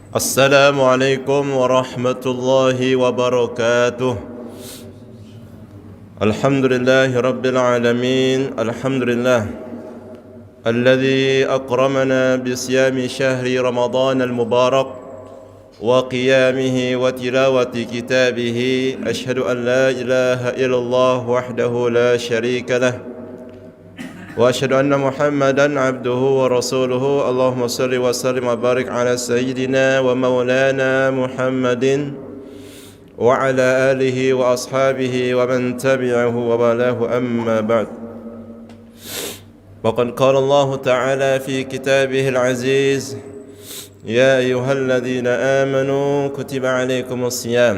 السلام عليكم ورحمة الله وبركاته. الحمد لله رب العالمين. الحمد لله الذي أكرمنا بصيام شهر رمضان المبارك وقيامه وتلاوة كتابه. أشهد أن لا إله إلا الله وحده لا شريك له وأشهد أن محمدا عبده ورسوله. اللهم صل وسلم وبارك على سيدنا ومولانا محمد وعلى آله وأصحابه ومن تبعه وبالاه. أما بعد، وقد قال الله تعالى في كتابه العزيز: يا أيها الذين آمنوا كتب عليكم الصيام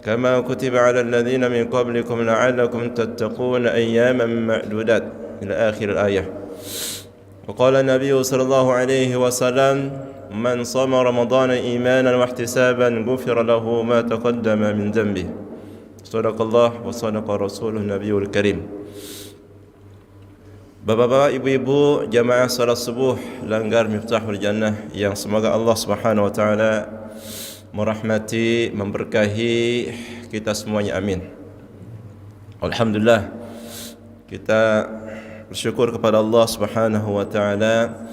كما كتب على الذين من قبلكم لعلكم تتقون أياما معدودات إلى آخر الآية. وقال النبي صلى الله عليه وسلم: من صام رمضان إيمانا واحتسابا غفر له ما تقدم من ذنبه. صدق الله وصدق رسوله النبي الكريم. Bapak-bapak, ibu-ibu, jamaah salat subuh Langgar Miftahul Jannah yang semoga Allah Subhanahu wa taala merahmati, memberkahi kita semuanya, amin. Alhamdulillah, kita bersyukur kepada Allah Subhanahu wa taala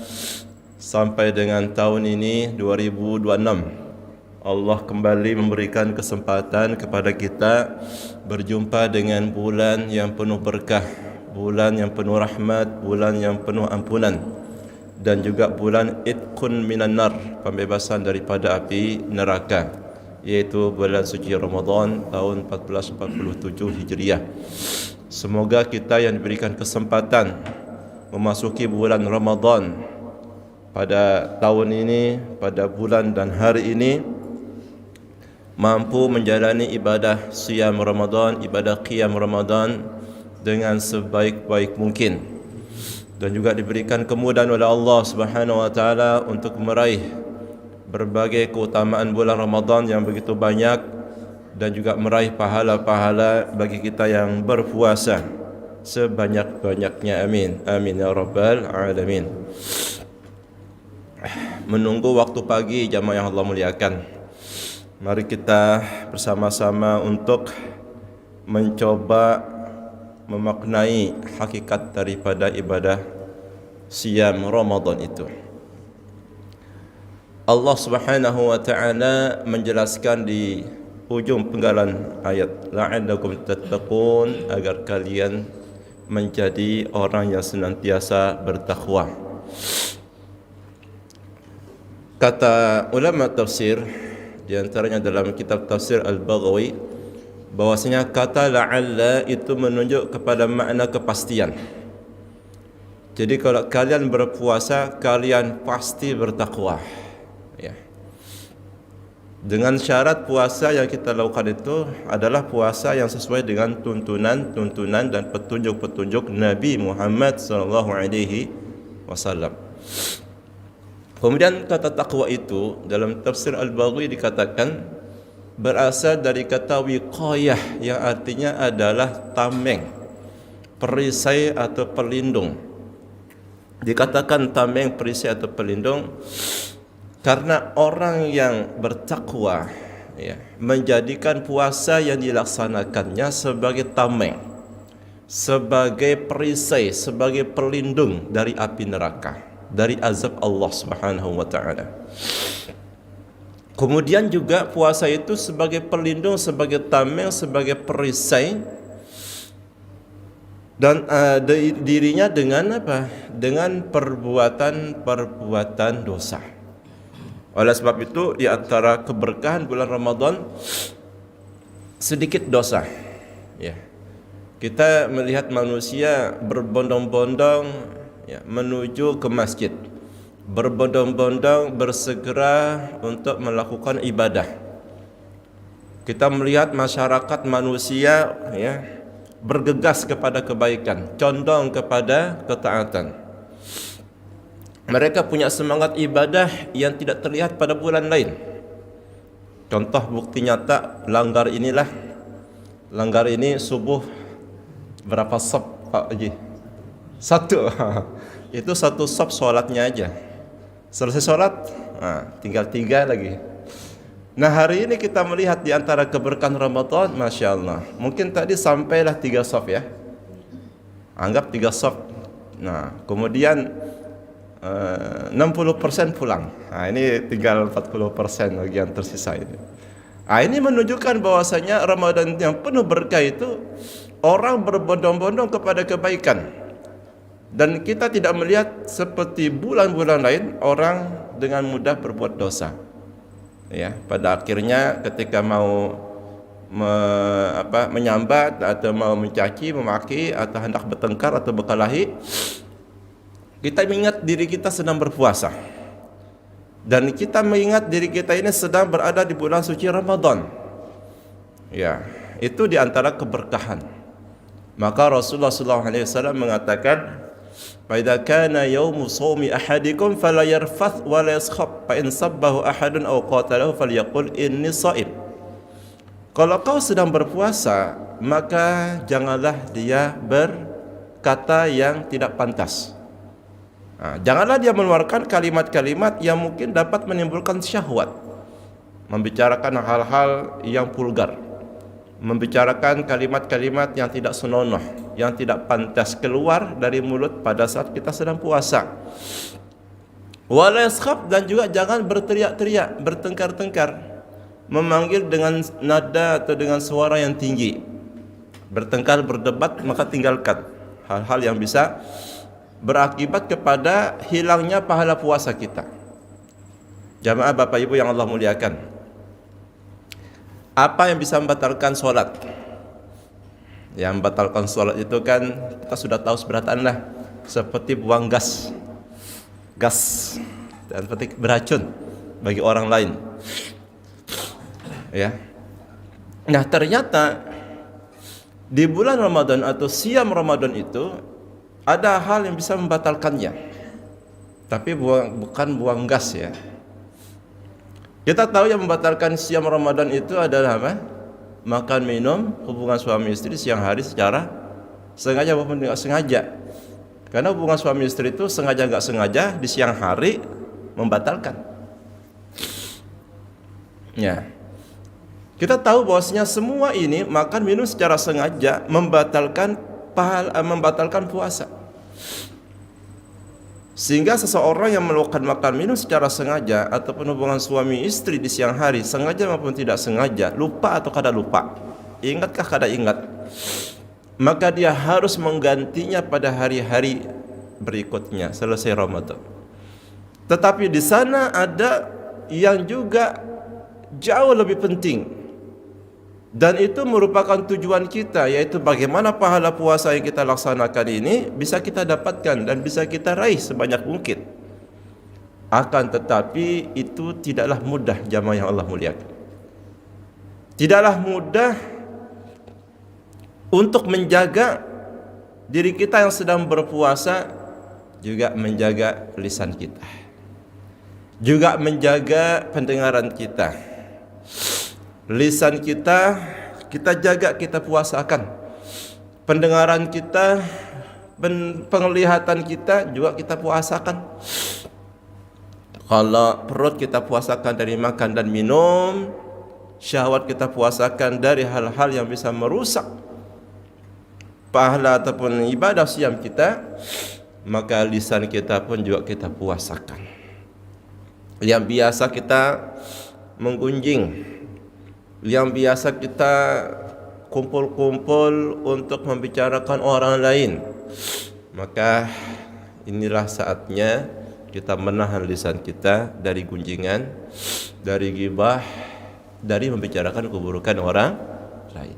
sampai dengan tahun ini 2026 Allah kembali memberikan kesempatan kepada kita berjumpa dengan bulan yang penuh berkah, bulan yang penuh rahmat, bulan yang penuh ampunan, dan juga bulan itqun minan nar, pembebasan daripada api neraka, yaitu bulan suci Ramadan tahun 1447 Hijriah. Semoga kita yang diberikan kesempatan memasuki bulan Ramadan pada tahun ini, pada bulan dan hari ini, mampu menjalani ibadah siyam Ramadan, ibadah qiyam Ramadan dengan sebaik-baik mungkin, dan juga diberikan kemudahan oleh Allah Subhanahu wa taala untuk meraih berbagai keutamaan bulan Ramadan yang begitu banyak, dan juga meraih pahala-pahala bagi kita yang berpuasa sebanyak-banyaknya, amin amin ya rabbal alamin. Menunggu waktu pagi jamaah yang Allah muliakan, mari kita bersama-sama untuk mencoba memaknai hakikat daripada ibadah siyam Ramadan itu. Allah Subhanahu wa taala menjelaskan di ujung penggalan ayat, la'allakum tattaqun, agar kalian menjadi orang yang senantiasa bertakwa. Kata ulama tafsir, di antaranya dalam kitab tafsir Al-Baghawi, bahwasanya kata la'alla itu menunjuk kepada makna kepastian. Jadi kalau kalian berpuasa, kalian pasti bertakwa, ya. Dengan syarat puasa yang kita lakukan itu adalah puasa yang sesuai dengan tuntunan dan petunjuk-petunjuk Nabi Muhammad sallallahu alaihi wasallam. Kemudian kata takwa itu dalam tafsir Al-Baghawi dikatakan berasal dari kata wiqayah, yang artinya adalah tameng, perisai atau pelindung. Dikatakan tameng, perisai atau pelindung karena orang yang bertakwa, ya, menjadikan puasa yang dilaksanakannya sebagai tameng, sebagai perisai, sebagai pelindung dari api neraka, dari azab Allah Subhanahu wa taala. Kemudian juga puasa itu sebagai pelindung, sebagai tameng, sebagai perisai, dan dirinya dengan apa? Dengan perbuatan-perbuatan dosa. Oleh sebab itu, di antara keberkahan bulan Ramadan sedikit dosa, ya. Kita melihat manusia berbondong-bondong, ya, menuju ke masjid, berbondong-bondong bersegera untuk melakukan ibadah. Kita melihat masyarakat manusia, ya, bergegas kepada kebaikan, condong kepada ketaatan. Mereka punya semangat ibadah yang tidak terlihat pada bulan lain. Contoh bukti nyata, langgar inilah. Langgar ini subuh berapa saf Pak Haji? Satu. Itu satu saf solatnya aja. Selesai solat tinggal 3 lagi. Nah, hari ini kita melihat di antara keberkahan Ramadan, Masya Allah. Mungkin tadi sampailah 3 shaf ya. Anggap 3 shaf. Nah, kemudian 60% pulang. Nah, ini tinggal 40% lagi yang tersisa ini. Nah, ini menunjukkan bahwasanya Ramadan yang penuh berkah itu orang berbondong-bondong kepada kebaikan. Dan kita tidak melihat seperti bulan-bulan lain orang dengan mudah berbuat dosa. Ya, pada akhirnya ketika mau menyambat atau mau mencaci, memaki atau hendak bertengkar atau berkelahi, kita mengingat diri kita sedang berpuasa. Dan kita mengingat diri kita ini sedang berada di bulan suci Ramadan. Ya, itu di antara keberkahan. Maka Rasulullah SAW mengatakan, "Fa kana yaumu shaumi ahadikum fala yarfath wa la yaskhab fa in sabbahu ahadun aw qatalahu falyaqul inni shaim." Kalau kau sedang berpuasa, maka janganlah dia berkata yang tidak pantas. Janganlah dia mengeluarkan kalimat-kalimat yang mungkin dapat menimbulkan syahwat, membicarakan hal-hal yang vulgar, membicarakan kalimat-kalimat yang tidak senonoh, yang tidak pantas keluar dari mulut pada saat kita sedang puasa. Wala yaskhab, dan juga jangan berteriak-teriak, bertengkar-tengkar, memanggil dengan nada atau dengan suara yang tinggi. Bertengkar, berdebat, maka tinggalkan hal-hal yang bisa berakibat kepada hilangnya pahala puasa kita. Jamaah Bapak Ibu yang Allah muliakan, apa yang bisa membatalkan sholat? Yang membatalkan sholat itu kan kita sudah tahu seberataan lah, seperti buang gas dan seperti beracun bagi orang lain. Ya. Nah, ternyata di bulan Ramadan atau siam Ramadan itu ada hal yang bisa membatalkannya, tapi bukan buang gas ya. Kita tahu yang membatalkan siam Ramadan itu adalah apa? Makan, minum, hubungan suami istri siang hari secara sengaja maupun tidak sengaja. Karena hubungan suami istri itu sengaja nggak sengaja di siang hari membatalkan. Ya. Kita tahu bahwasanya semua ini makan, minum secara sengaja membatalkan puasa. Sehingga seseorang yang melakukan makan minum secara sengaja ataupun hubungan suami istri di siang hari, sengaja maupun tidak sengaja, lupa atau kada lupa, ingatkah kada ingat, maka dia harus menggantinya pada hari-hari berikutnya selesai Ramadan. Tetapi di sana ada yang juga jauh lebih penting, dan itu merupakan tujuan kita, yaitu bagaimana pahala puasa yang kita laksanakan ini bisa kita dapatkan dan bisa kita raih sebanyak mungkin. Akan tetapi itu tidaklah mudah, jamaah yang Allah muliakan. Tidaklah mudah untuk menjaga diri kita yang sedang berpuasa, juga menjaga lisan kita, juga menjaga pendengaran kita. Lisan kita jaga, kita puasakan. Pendengaran kita, penglihatan kita juga kita puasakan. Kalau perut kita puasakan dari makan dan minum, syahwat kita puasakan dari hal-hal yang bisa merusak pahala ataupun ibadah siam kita, maka lisan kita pun juga kita puasakan. Yang biasa kita menggunjing, yang biasa kita kumpul-kumpul untuk membicarakan orang lain, maka inilah saatnya kita menahan lisan kita dari gunjingan, dari ghibah, dari membicarakan keburukan orang lain.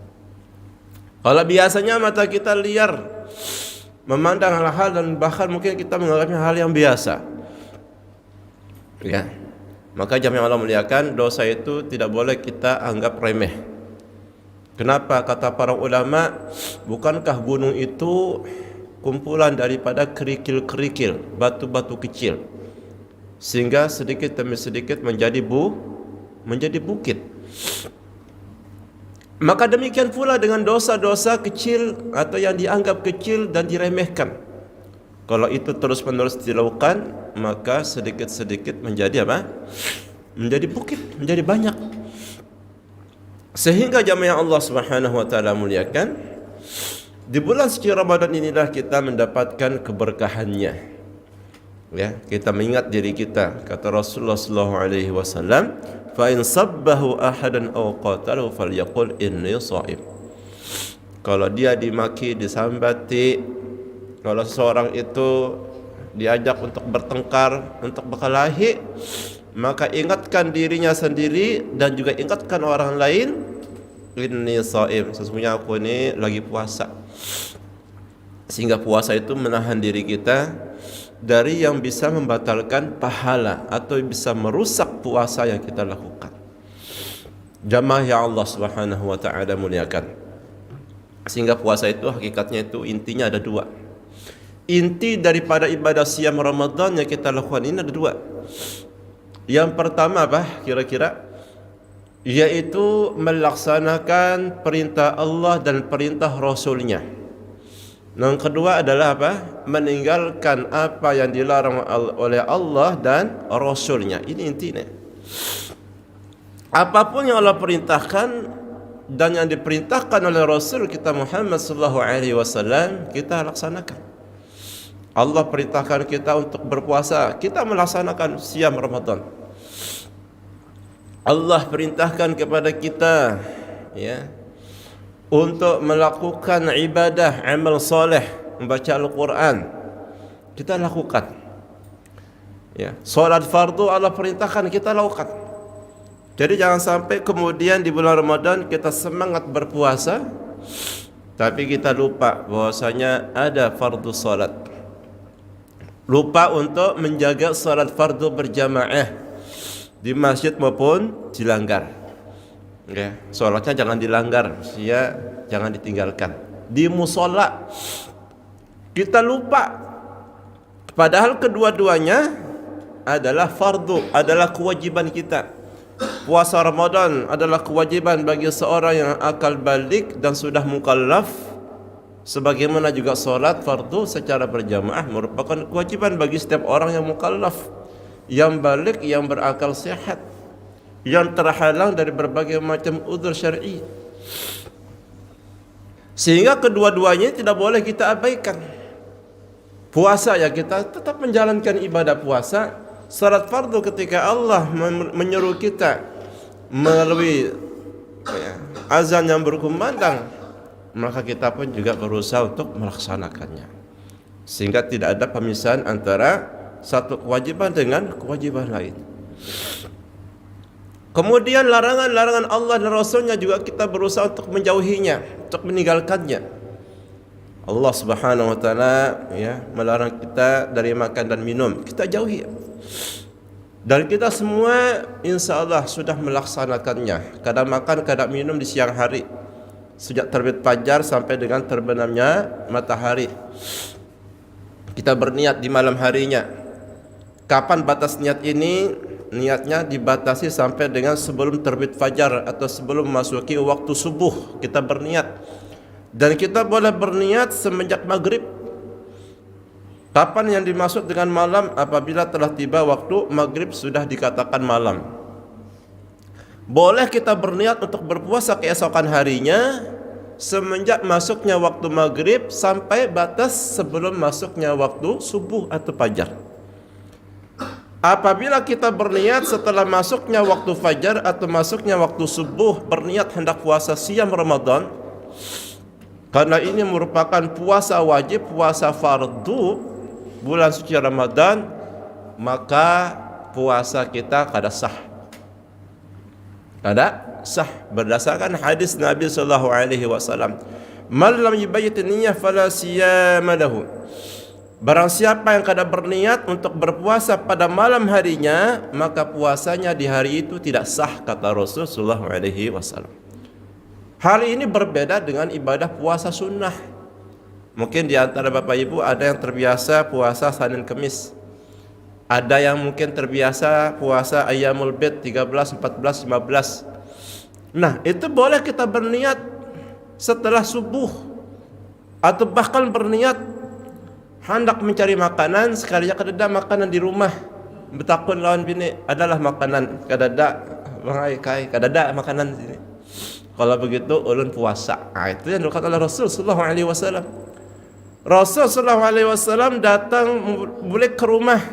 Kalau biasanya mata kita liar memandang hal-hal dan bahkan mungkin kita menganggapnya hal yang biasa, ya, maka jamaah Allah muliakan, dosa itu tidak boleh kita anggap remeh. Kenapa? Kata para ulama, bukankah gunung itu kumpulan daripada kerikil-kerikil, batu-batu kecil, sehingga sedikit demi sedikit menjadi bukit. Maka demikian pula dengan dosa-dosa kecil atau yang dianggap kecil dan diremehkan. Kalau itu terus-menerus dilakukan, maka sedikit-sedikit menjadi apa? Menjadi bukit, menjadi banyak. Sehingga jamaah Allah Subhanahu wa taala muliakan, di bulan suci Ramadan inilah kita mendapatkan keberkahannya. Ya, kita mengingat diri kita. Kata Rasulullah sallallahu alaihi wasallam, "Fa in sabbahu ahadan aw qatalahu falyaqul inni shaim." Kalau dia dimaki, disambati, kalau seseorang itu diajak untuk bertengkar, untuk berkelahi, maka ingatkan dirinya sendiri dan juga ingatkan orang lain, inni shaim, sesungguhnya aku ini lagi puasa. Sehingga puasa itu menahan diri kita dari yang bisa membatalkan pahala atau bisa merusak puasa yang kita lakukan. Jamaah yang Allah Subhanahu wa taala muliakan. Sehingga puasa itu hakikatnya itu intinya ada dua. Inti daripada ibadah siam Ramadan yang kita lakukan ini ada dua. Yang pertama apa kira-kira? Yaitu melaksanakan perintah Allah dan perintah Rasulnya. Yang kedua adalah apa? Meninggalkan apa yang dilarang oleh Allah dan Rasulnya. Ini intinya. Apapun yang Allah perintahkan dan yang diperintahkan oleh Rasul kita Muhammad sallallahu alaihi wasallam, kita laksanakan. Allah perintahkan kita untuk berpuasa, kita melaksanakan siam Ramadan. Allah perintahkan kepada kita, ya, untuk melakukan ibadah, amal soleh, membaca Al-Quran, kita lakukan. Ya, solat fardu Allah perintahkan, kita lakukan. Jadi jangan sampai kemudian di bulan Ramadan kita semangat berpuasa, tapi kita lupa bahwasanya ada fardu solat. Lupa untuk menjaga solat fardu berjamaah di masjid maupun dilanggar. Ya, sholatnya jangan dilanggar, ya, jangan ditinggalkan. Di musola kita lupa, padahal kedua-duanya adalah fardu, adalah kewajiban kita. Puasa Ramadan adalah kewajiban bagi seorang yang akal balik dan sudah mukallaf, sebagaimana juga sholat fardu secara berjamaah merupakan kewajiban bagi setiap orang yang mukallaf, yang balik, yang berakal sehat, yang terhalang dari berbagai macam udzur syar'i. Sehingga kedua-duanya tidak boleh kita abaikan. Puasa ya kita tetap menjalankan ibadah puasa. Salat fardu ketika Allah menyuruh kita melalui azan yang berkumandang, maka kita pun juga berusaha untuk melaksanakannya. Sehingga tidak ada pemisahan antara satu kewajiban dengan kewajiban lain. Kemudian larangan-larangan Allah dan Rasulnya juga kita berusaha untuk menjauhinya, untuk meninggalkannya. Allah Subhanahu wa taala ya melarang kita dari makan dan minum, kita jauhi. Dan kita semua insya Allah sudah melaksanakannya. Kadang makan, kadang minum di siang hari, sejak terbit fajar sampai dengan terbenamnya matahari. Kita berniat di malam harinya. Kapan batas niat ini? Niatnya dibatasi sampai dengan sebelum terbit fajar atau sebelum masuki waktu subuh kita berniat. Dan kita boleh berniat semenjak maghrib. Kapan yang dimaksud dengan malam? Apabila telah tiba waktu maghrib sudah dikatakan malam. Boleh kita berniat untuk berpuasa keesokan harinya semenjak masuknya waktu maghrib sampai batas sebelum masuknya waktu subuh atau fajar. Apabila kita berniat setelah masuknya waktu fajar atau masuknya waktu subuh, berniat hendak puasa siam Ramadan, karena ini merupakan puasa wajib, puasa fardu bulan suci Ramadan, maka puasa kita kada sah. Kada sah berdasarkan hadis Nabi sallallahu alaihi wasallam, "Man lam yubayyit niyyah fala siyama lahu." Barang siapa yang kada berniat untuk berpuasa pada malam harinya, maka puasanya di hari itu tidak sah, kata Rasul sallallahu alaihi wasallam. Hal ini berbeda dengan ibadah puasa sunnah. Mungkin di antara Bapak Ibu ada yang terbiasa puasa Senin Kemis. Ada yang mungkin terbiasa puasa Ayyamul Bid 13, 14, 15. Nah, itu boleh kita berniat setelah subuh atau bahkan berniat hendak mencari makanan, sekalinya kadada makanan di rumah. Betakun lawan bini, adalah makanan kadada, bangai kai kadada makanan di sini. Kalau begitu ulun puasa. Itu yang dilakukan oleh Rasul sallallahu alaihi wasallam. Rasul sallallahu alaihi wasallam datang balik ke rumah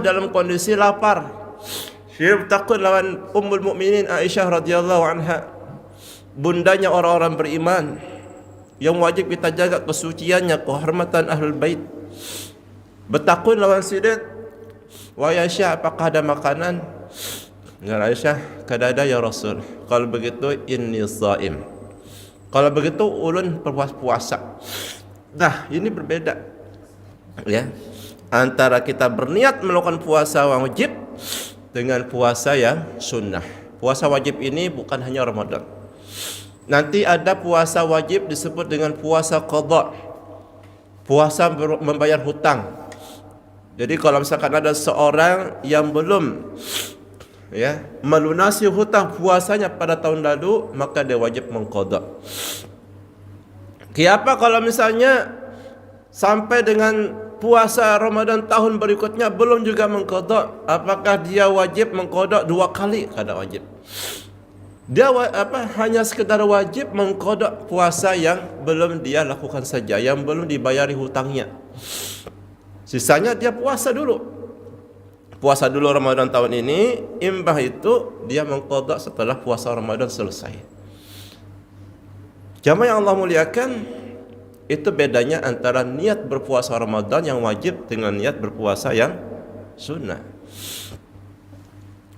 dalam kondisi lapar. Dia bertakun lawan Ummul Mukminin Aisyah radhiyallahu anha, bundanya orang-orang beriman yang wajib kita jaga kesuciannya, kehormatan ahlul bait. Bertakun lawan Siddiq, wahai Aisyah, apakah ada makanan? Ya Aisyah, kadada ya Rasul. Kalau begitu inni shaim. Kalau begitu ulun berpuasa. Nah, ini berbeda. Ya. Antara kita berniat melakukan puasa wajib dengan puasa yang sunnah. Puasa wajib ini bukan hanya Ramadan. Nanti ada puasa wajib disebut dengan puasa qadha. Puasa membayar hutang. Jadi kalau misalkan ada seorang yang belum melunasi hutang puasanya pada tahun lalu, maka dia wajib mengqadha. Kenapa kalau misalnya sampai dengan puasa Ramadan tahun berikutnya belum juga mengqadha, apakah dia wajib mengqadha 2 kali? Kada wajib. Dia hanya sekedar wajib mengqadha puasa yang belum dia lakukan saja, yang belum dibayari hutangnya. Sisanya dia puasa dulu. Puasa dulu Ramadan tahun ini, imbah itu dia mengqadha setelah puasa Ramadan selesai. Jamaah yang Allah muliakan, itu bedanya antara niat berpuasa Ramadan yang wajib dengan niat berpuasa yang sunnah.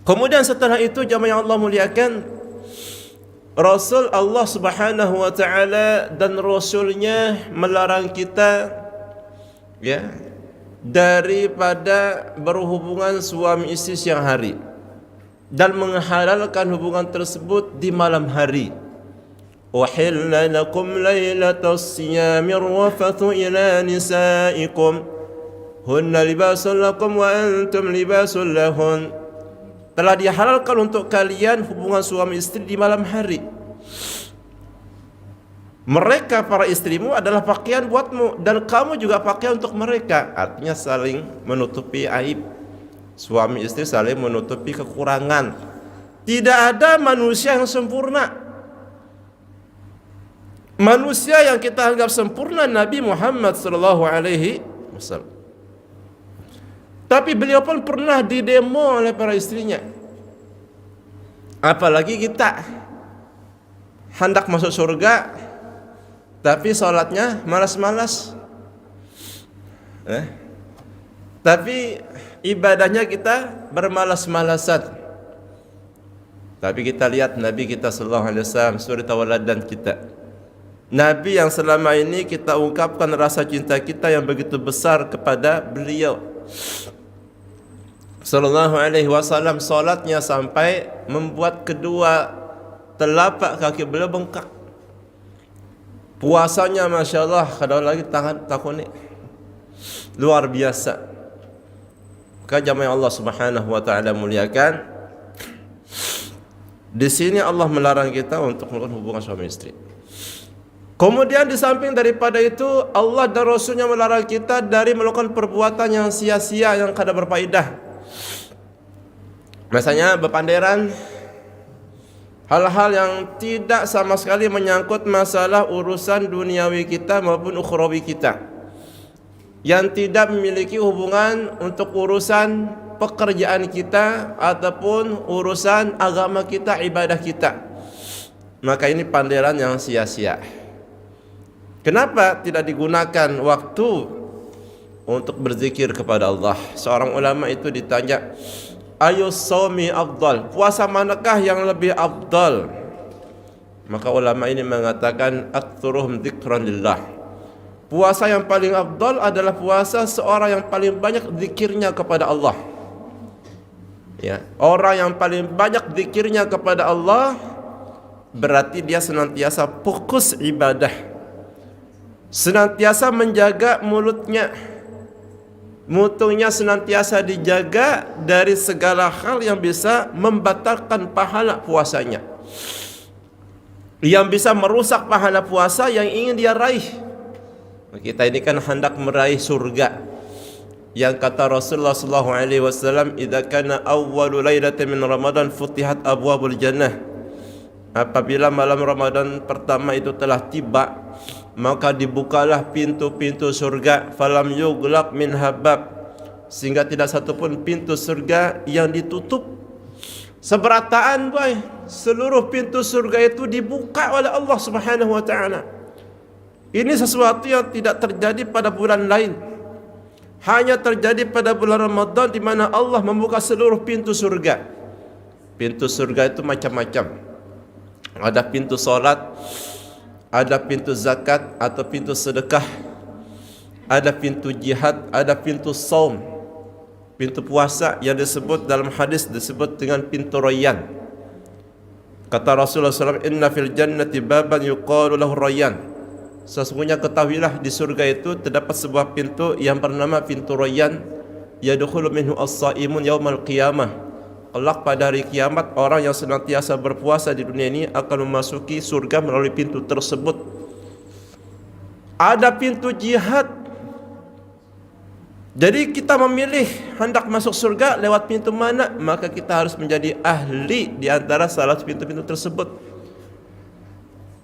Kemudian setelah itu jamaah yang Allah muliakan, Rasul Allah Subhanahu wa taala dan Rasulnya melarang kita daripada berhubungan suami istri siang hari dan menghalalkan hubungan tersebut di malam hari. Uhilla lakum lailatas siyamir rafathu ila nisaikum hunna libasun lakum wa antum libasun lahun. Telah dihalalkan untuk kalian hubungan suami istri di malam hari. Mereka para istrimu adalah pakaian buatmu dan kamu juga pakaian untuk mereka. Artinya saling menutupi aib. Suami istri saling menutupi kekurangan. Tidak ada manusia yang sempurna. Manusia yang kita anggap sempurna Nabi Muhammad sallallahu alaihi wasallam. Tapi beliau pun pernah didemo oleh para istrinya. Apalagi kita hendak masuk surga, tapi sholatnya malas-malas. Tapi ibadahnya kita bermalas-malasan. Tapi kita lihat Nabi kita sallallahu alaihi wasallam, suri tauladan kita. Nabi yang selama ini kita ungkapkan rasa cinta kita yang begitu besar kepada beliau sallallahu alaihi wasallam, salatnya sampai membuat kedua telapak kaki beliau bengkak. Puasanya Masya Allah, kadang lagi tangan takuni luar biasa. Maka jamaah Allah Subhanahu wa taala muliakan, di sini Allah melarang kita untuk melakukan hubungan suami istri. Kemudian di samping daripada itu, Allah dan Rasulnya melarang kita dari melakukan perbuatan yang sia-sia, yang kada berfaedah. Misalnya berpanderan, hal-hal yang tidak sama sekali menyangkut masalah urusan duniawi kita maupun ukhrawi kita, yang tidak memiliki hubungan untuk urusan pekerjaan kita ataupun urusan agama kita, ibadah kita. Maka ini panderan yang sia-sia. Kenapa tidak digunakan waktu untuk berzikir kepada Allah? Seorang ulama itu ditanya, ayu shaumi afdal, puasa manakah yang lebih afdal? Maka ulama ini mengatakan aktsuruhum dzikran lillah. Puasa yang paling afdal adalah puasa seorang yang paling banyak zikirnya kepada Allah. Orang yang paling banyak zikirnya kepada Allah berarti dia senantiasa fokus ibadah, senantiasa menjaga mulutnya, mutunya senantiasa dijaga dari segala hal yang bisa membatalkan pahala puasanya, yang bisa merusak pahala puasa yang ingin dia raih. Kita ini kan hendak meraih surga. Yang kata Rasulullah sallallahu alaihi wasallam, "Idza kana awwalu lailatin min Ramadan futihat abwabul jannah." Apabila malam Ramadan pertama itu telah tiba, maka dibukalah pintu-pintu surga, falam yughlaq min habab, sehingga tidak satu pun pintu surga yang ditutup. Seberataan boy, seluruh pintu surga itu dibuka oleh Allah Subhanahu wa taala. Ini sesuatu yang tidak terjadi pada bulan lain. Hanya terjadi pada bulan Ramadan, di mana Allah membuka seluruh pintu surga. Pintu surga itu macam-macam. Ada pintu solat, ada pintu zakat atau pintu sedekah, ada pintu jihad, ada pintu saum, pintu puasa yang disebut dalam hadis disebut dengan pintu Rayyan. Kata Rasulullah SAW, "Inna fil jannati baban yuqalu lahu Rayyan." Sesungguhnya ketahuilah di surga itu terdapat sebuah pintu yang bernama pintu Rayyan, yadkhulu minhu as-saimun yaumal qiyamah. Kelak pada hari kiamat, orang yang senantiasa berpuasa di dunia ini akan memasuki surga melalui pintu tersebut. Ada pintu jihad. Jadi kita memilih hendak masuk surga lewat pintu mana, maka kita harus menjadi ahli di antara salah satu pintu-pintu tersebut.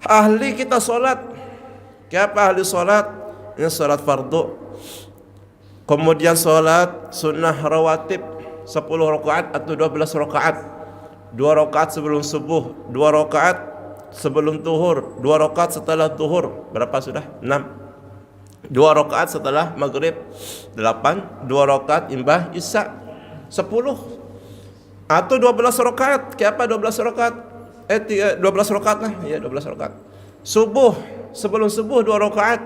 Ahli kita solat. Siapa ahli solat? Ini solat fardu. Kemudian solat sunnah rawatib 10 rakaat atau 12 rakaat. 2 rakaat sebelum subuh, 2 rakaat sebelum zuhur, 2 rakaat setelah zuhur. Berapa sudah? 6. 2 rakaat setelah maghrib 8, 2 rakaat imbah isya 10. Atau 12 rakaat. Siapa 12 rakaat? 12 rakaat lah. Ya, 12 rakaat. Subuh, sebelum subuh 2 rakaat.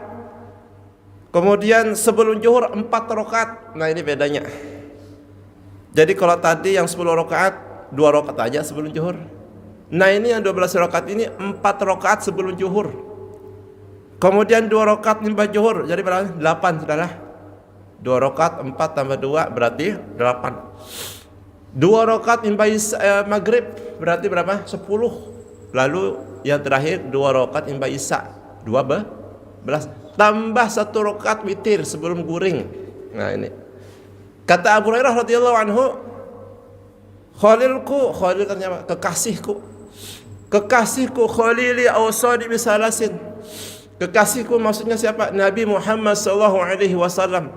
Kemudian sebelum zuhur 4 rakaat. Nah, ini bedanya. Jadi kalau tadi yang 10 rakaat 2 rakaat aja sebelum zuhur. Nah, ini yang 12 rakaat ini 4 rakaat sebelum zuhur. Kemudian 2 rakaat nimbah zuhur. Jadi berapa? 8 saudara. 2 rakaat 4 tambah 2 berarti 8. 2 rakaat nimbah maghrib berarti berapa? 10. Lalu yang terakhir 2 rakaat nimbah isya 12. Tambah 1 rakaat witir sebelum guring. Nah, ini. Kata Abu Hurairah radhiyallahu anhu, Khalilku, Khalil ternyata kekasihku. Kekasihku khalili awsani bisalasin. Kekasihku maksudnya siapa? Nabi Muhammad sallallahu alaihi wasallam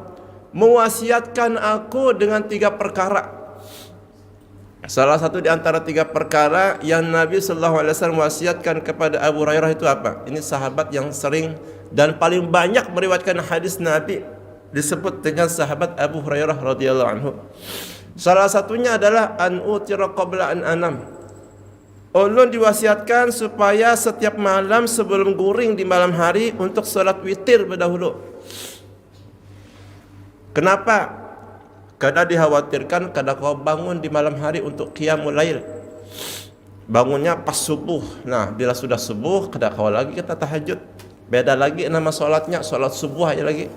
mewasiatkan aku dengan 3 perkara. Salah satu di antara 3 perkara yang Nabi sallallahu alaihi wasallam wasiatkan kepada Abu Hurairah itu apa? Ini sahabat yang sering dan paling banyak meriwayatkan hadis Nabi, disebut dengan sahabat Abu Hurairah radhiyallahu anhu. Salah satunya adalah an utira qabla an anam. Ulun diwasiatkan supaya setiap malam sebelum guring di malam hari untuk salat witir berdahulu. Kenapa? Karena dikhawatirkan kada kau bangun di malam hari untuk qiyamul lail. Bangunnya pas subuh. Nah, bila sudah subuh kada kau lagi kita tahajud. Beda lagi nama solatnya, solat subuh aja lagi.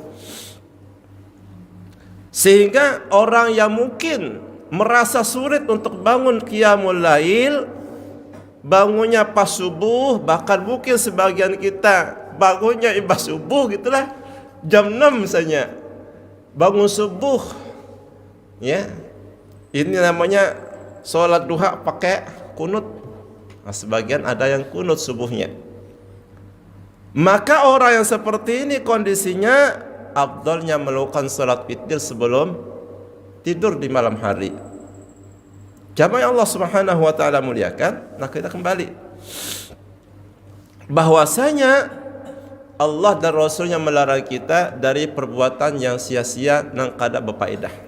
Sehingga orang yang mungkin merasa sulit untuk bangun qiyamul lail, bangunnya pas subuh, bahkan mungkin sebagian kita bangunnya imbah subuh gitulah, jam 6 misalnya. Bangun subuh. Ya. Ini namanya solat duha pakai kunut. Nah, sebagian ada yang kunut subuhnya. Maka orang yang seperti ini kondisinya afdalnya melakukan salat witir sebelum tidur di malam hari. Jamaah Allah Subhanahu wa taala muliakan. Nah, kita kembali bahwasanya Allah dan Rasulnya melarang kita dari perbuatan yang sia-sia dan kada berfaedah.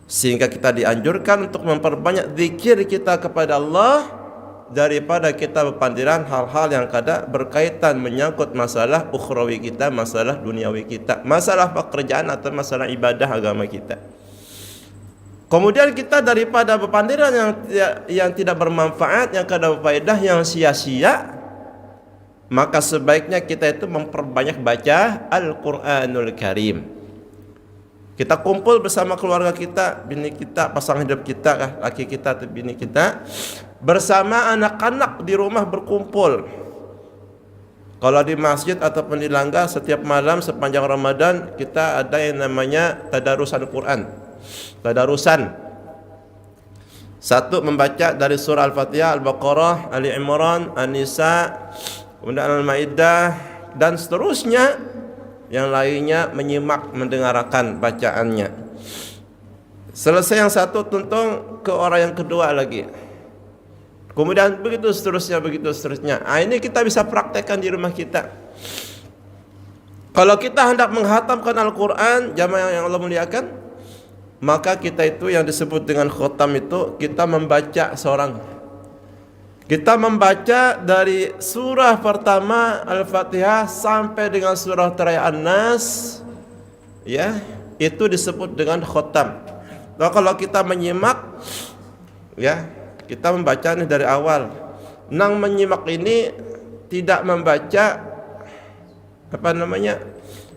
Sehingga kita dianjurkan untuk memperbanyak zikir kita kepada Allah daripada kita berpandiran hal-hal yang kada berkaitan menyangkut masalah ukhrawi kita, masalah duniawi kita, masalah pekerjaan atau masalah ibadah agama kita. Kemudian kita daripada berpandiran yang tidak bermanfaat, yang kada berfaedah, yang sia-sia, maka sebaiknya kita itu memperbanyak baca Al-Quranul Karim. Kita kumpul bersama keluarga kita, bini kita, pasangan hidup kita, laki kita atau bini kita, bersama anak-anak di rumah berkumpul. Kalau di masjid ataupun di langgar setiap malam sepanjang Ramadan kita ada yang namanya tadarusan Quran. Tadarusan. Satu membaca dari surah Al-Fatihah, Al-Baqarah, Ali Imran, An-Nisa, kemudian Al-Maidah dan seterusnya. Yang lainnya menyimak mendengarkan bacaannya. Selesai yang satu tuntung ke orang yang kedua lagi. Kemudian begitu seterusnya. Ini kita bisa praktekkan di rumah kita. Kalau kita hendak menghatamkan Al-Quran, jamaah yang Allah muliakan, maka kita itu yang disebut dengan khatam itu, kita membaca seorang. Kita membaca dari surah pertama Al-Fatihah sampai dengan surah terakhir An-Nas, ya, itu disebut dengan khatam. Nah, kalau kita menyimak, ya, kita membaca ini dari awal. Nang menyimak ini tidak membaca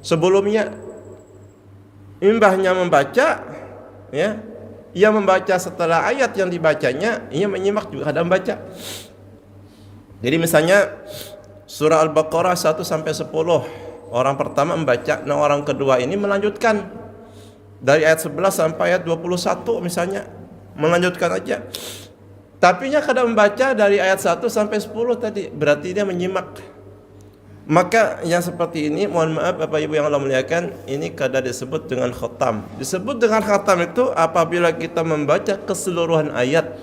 sebelumnya. Imbahnya membaca, ya. Ia membaca setelah ayat yang dibacanya, ia menyimak juga ada membaca. Jadi misalnya surah Al-Baqarah 1 sampai 10, orang pertama membaca, nah orang kedua ini melanjutkan dari ayat 11 sampai ayat 21 misalnya, melanjutkan aja. Tapi nya kadang membaca dari ayat 1 sampai 10 tadi, berarti dia menyimak. Maka yang seperti ini, mohon maaf Bapak Ibu yang Allah muliakan, ini kadang disebut dengan khatam. Disebut dengan khatam itu apabila kita membaca keseluruhan ayat,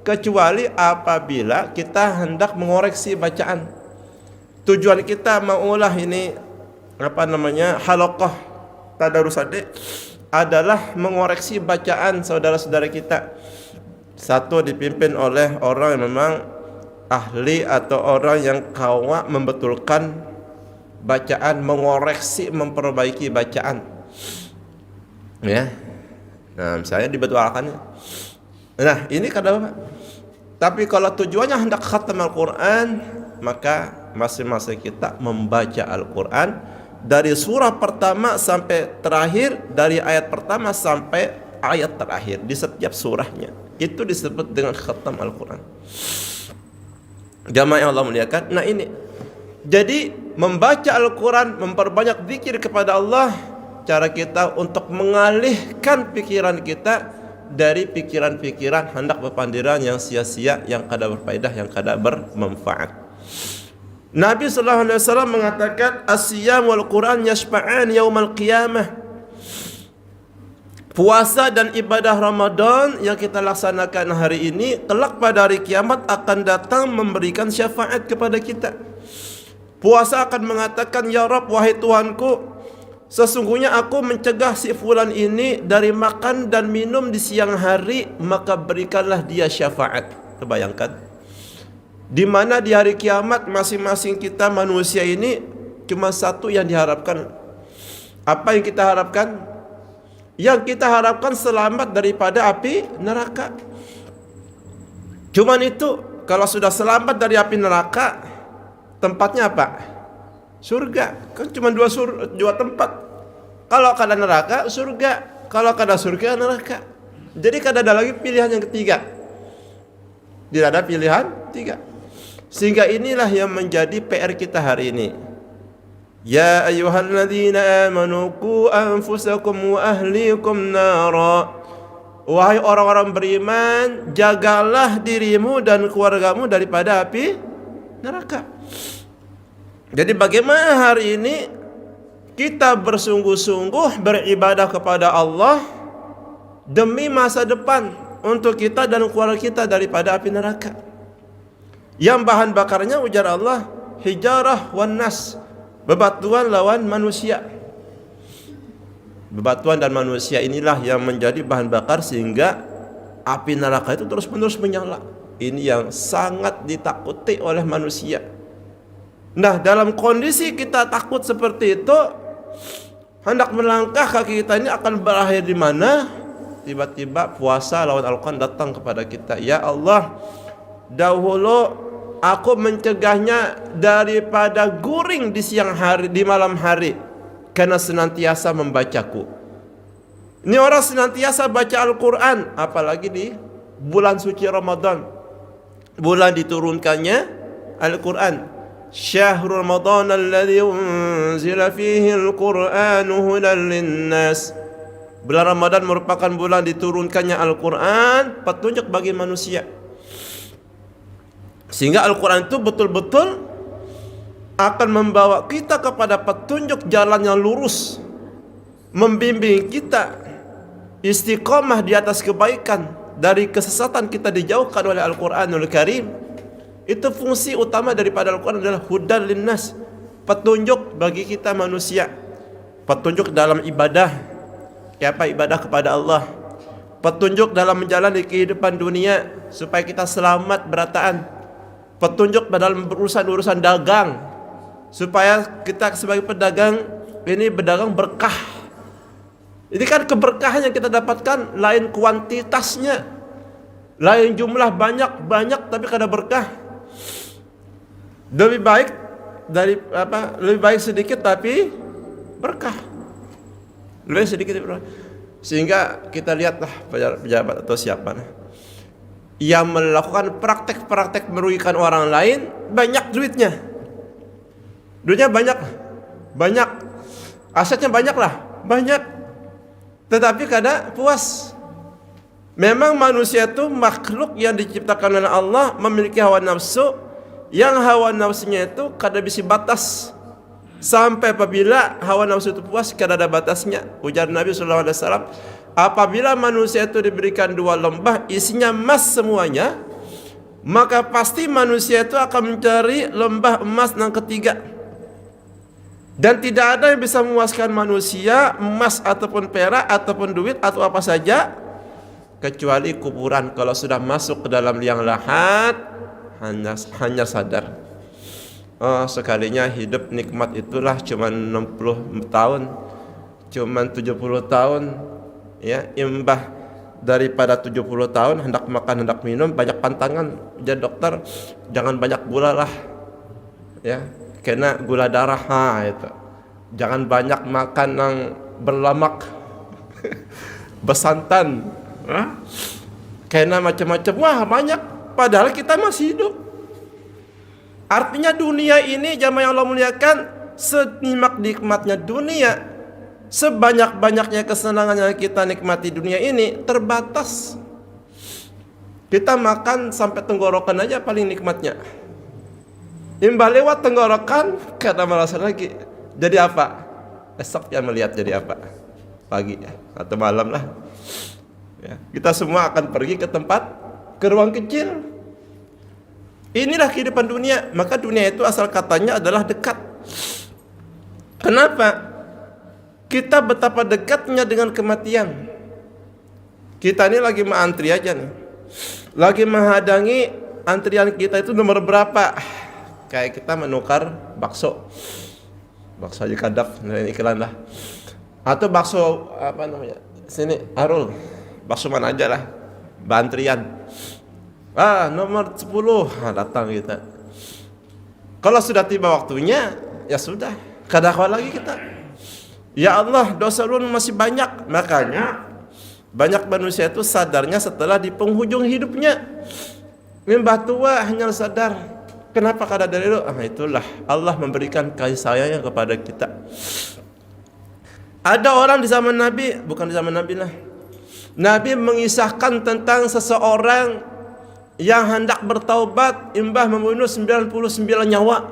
kecuali apabila kita hendak mengoreksi bacaan. Tujuan kita maulah ini halaqah tadarus adalah mengoreksi bacaan saudara-saudara kita. Satu, dipimpin oleh orang yang memang ahli atau orang yang kawa membetulkan bacaan, mengoreksi, memperbaiki bacaan. Ya. Nah, saya dibetulkan. Nah, ini kadang. Tapi kalau tujuannya hendak khatam Al-Quran, maka masing-masing kita membaca Al-Quran dari surah pertama sampai terakhir, dari ayat pertama sampai ayat terakhir di setiap surahnya. Itu disebut dengan khatam Al-Quran. Jamaah yang Allah muliakan. Nah ini, jadi membaca Al-Quran, memperbanyak zikir kepada Allah, cara kita untuk mengalihkan pikiran kita dari pikiran-pikiran hendak berpandiran yang sia-sia, yang kada berfaedah, yang kada bermanfaat. Nabi sallallahu alaihi wasallam mengatakan, as-siyam wal Quran yashfa'an yaumal qiyamah. Puasa dan ibadah Ramadan yang kita laksanakan hari ini, kelak pada hari kiamat akan datang memberikan syafaat kepada kita. Puasa akan mengatakan, ya Rabb, wahai Tuhanku, sesungguhnya aku mencegah si fulan ini dari makan dan minum di siang hari, maka berikanlah dia syafaat. Terbayangkan? Di mana di hari kiamat masing-masing kita manusia ini cuma satu yang diharapkan. Apa yang kita harapkan? Yang kita harapkan selamat daripada api neraka. Cuman itu, kalau sudah selamat dari api neraka, tempatnya apa? Surga. Kan cuma dua tempat. Kalau kada neraka, surga. Kalau kada surga, neraka. Jadi kada ada lagi pilihan yang ketiga. Tidak ada pilihan tiga. Sehingga inilah yang menjadi PR kita hari ini. Ya ayyuhalladzina amanu qu anfusakum wa ahlikum nara. Wahai orang-orang beriman, jagalah dirimu dan keluargamu daripada api neraka. Jadi bagaimana hari ini kita bersungguh-sungguh beribadah kepada Allah demi masa depan untuk kita dan keluarga kita daripada api neraka. Yang bahan bakarnya ujar Allah, hijarah wan nas, bebatuan lawan manusia. Bebatuan dan manusia inilah yang menjadi bahan bakar sehingga api neraka itu terus-menerus menyala. Ini yang sangat ditakuti oleh manusia. Nah, dalam kondisi kita takut seperti itu, hendak melangkah, kaki kita ini akan berakhir di mana? Tiba-tiba puasa lawan Al-Quran datang kepada kita. Ya Allah, dahulu aku mencegahnya daripada guring di siang hari, di malam hari, karena senantiasa membacaku. Ini orang senantiasa baca Al-Quran, apalagi di bulan suci Ramadan, bulan diturunkannya Al-Quran. Syahrul Ramadan alladzi unzila fihi al-Quran hudan linnas. Bulan Ramadan merupakan bulan diturunkannya Al-Quran, petunjuk bagi manusia. Sehingga Al-Quran itu betul-betul akan membawa kita kepada petunjuk jalan yang lurus, membimbing kita istiqomah di atas kebaikan, dari kesesatan kita dijauhkan oleh Al-Quranul Karim. Itu fungsi utama daripada Al-Quran adalah hudan linnas, petunjuk bagi kita manusia, petunjuk dalam ibadah, apa ibadah kepada Allah, petunjuk dalam menjalani kehidupan dunia supaya kita selamat berataan, petunjuk dalam berurusan dagang supaya kita sebagai pedagang ini berdagang berkah. Ini kan keberkahan yang kita dapatkan lain kuantitasnya, lain jumlah banyak tapi kada berkah. Lebih baik dari lebih baik sedikit tapi berkah. Lebih sedikit berkah. Sehingga kita lihatlah pejabat atau siapa yang melakukan praktek-praktek merugikan orang lain, banyak duitnya. Duitnya banyak. Asetnya banyak. Tetapi kada puas. Memang manusia itu makhluk yang diciptakan oleh Allah, memiliki hawa nafsu, yang hawa nafsunya itu kada bisa batas. Sampai apabila hawa nafsu itu puas, kada ada batasnya. Ujar Nabi SAW, apabila manusia itu diberikan 2 lembah isinya emas semuanya, maka pasti manusia itu akan mencari lembah emas yang ketiga. Dan tidak ada yang bisa memuaskan manusia, emas ataupun perak ataupun duit atau apa saja, kecuali kuburan. Kalau sudah masuk ke dalam liang lahat, hanya sadar. Oh, sekalinya hidup nikmat itulah cuma 60 tahun, cuma 70 tahun, ya, imbah daripada 70 tahun hendak makan hendak minum banyak pantangan. Jadi dokter, jangan banyak gula lah, ya, kena gula darah, itu. Jangan banyak makan yang berlemak, bersantan, kena macam-macam. Wah, banyak. Padahal kita masih hidup. Artinya dunia ini, jamaah yang Allah muliakan, senikmat-nikmatnya dunia, sebanyak-banyaknya kesenangan yang kita nikmati dunia ini terbatas. Kita makan sampai tenggorokan aja paling nikmatnya. Imbah lewat tenggorokan, kada merasa lagi. Jadi apa? Esok yang melihat jadi apa? Pagi atau malam lah. Ya, kita semua akan pergi ke ruang kecil. Inilah kehidupan dunia. Maka dunia itu asal katanya adalah dekat. Kenapa? Kita betapa dekatnya dengan kematian. Kita ini lagi mengantri aja nih. Lagi menghadang antrian kita itu nomor berapa? Kayak kita menukar bakso aja kadaf, ini iklan lah. Atau bakso apa namanya? Sini Arul, bakso mana aja lah, bantrian. Nomor 10, datang kita. Kalau sudah tiba waktunya, ya sudah, kada khawatir lagi kita. Ya Allah, dosa ulun masih banyak. Makanya banyak manusia itu sadarnya setelah di penghujung hidupnya. Mimbah tua hanya sadar. Kenapa kada dari itu? Itulah Allah memberikan kasih sayangnya kepada kita. Ada orang di zaman Nabi, bukan di zaman Nabi lah. Nabi mengisahkan tentang seseorang yang hendak bertaubat imbah membunuh 99 nyawa.